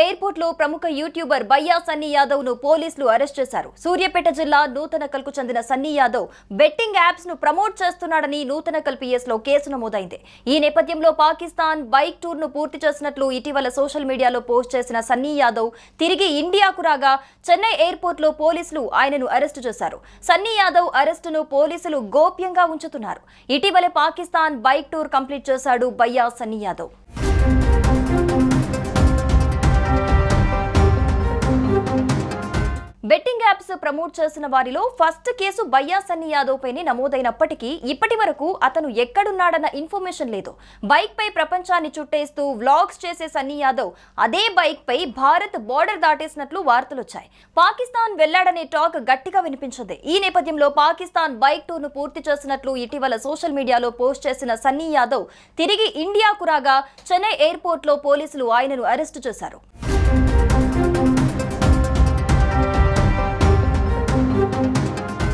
Airport లో ప్రముఖ YouTuber బయ్యా సన్నీ యాదవ్ ను పోలీసులు అరెస్ట్ చేశారు. సూర్యాపేట జిల్లా నూతనకల్కు చెందిన సన్నీ యాదవ్ బెట్టింగ్ యాప్స్ ను ప్రమోట్ చేస్తున్నాడని నూతనకల్ పిఎస్ లో కేసు నమోదైంది. ఈ నేపథ్యంలో పాకిస్తాన్ బైక్ టూర్ ను పూర్తి చేసినట్లు ఇటీవల సోషల్ మీడియాలో పోస్ట్ చేసిన సన్నీ యాదవ్ తిరిగి ఇండియాకు రాగా చెన్నై ఎయిర్పోర్ట్ లో పోలీసులు ఆయనను అరెస్టు చేశారు. సన్నీ యాదవ్ అరెస్టును పోలీసులు గోప్యంగా ఉంచుతున్నారు. ఇటీవలే పాకిస్తాన్ బైక్ టూర్ కంప్లీట్ చేశాడు Bayya Sunny Yadav. Betting apps promote చేసిన వారిలో ఫస్ట్ కేసు బయ్యా సన్నీ యాదవ్ పైనే నమోదైనప్పటికీ ఇప్పటి వరకు అతను ఎక్కడున్నాడన్న ఇన్ఫర్మేషన్ లేదు. బైక్ పై ప్రపంచాన్ని చుట్టేస్తూ వ్లాగ్స్ చేసే సన్నీ యాదవ్ అదే బైక్ పై భారత్ బోర్డర్ దాటేసినట్లు వార్తలొచ్చాయి. పాకిస్తాన్ వెళ్లాడనే టాక్ గట్టిగా వినిపించింది. ఈ నేపథ్యంలో పాకిస్తాన్ బైక్ టూర్ ను పూర్తి చేసినట్లు ఇటీవల సోషల్ మీడియాలో పోస్ట్ చేసిన సన్నీ యాదవ్ తిరిగి ఇండియాకు రాగా చెన్నై ఎయిర్పోర్ట్ లో పోలీసులు ఆయనను అరెస్టు చేశారు.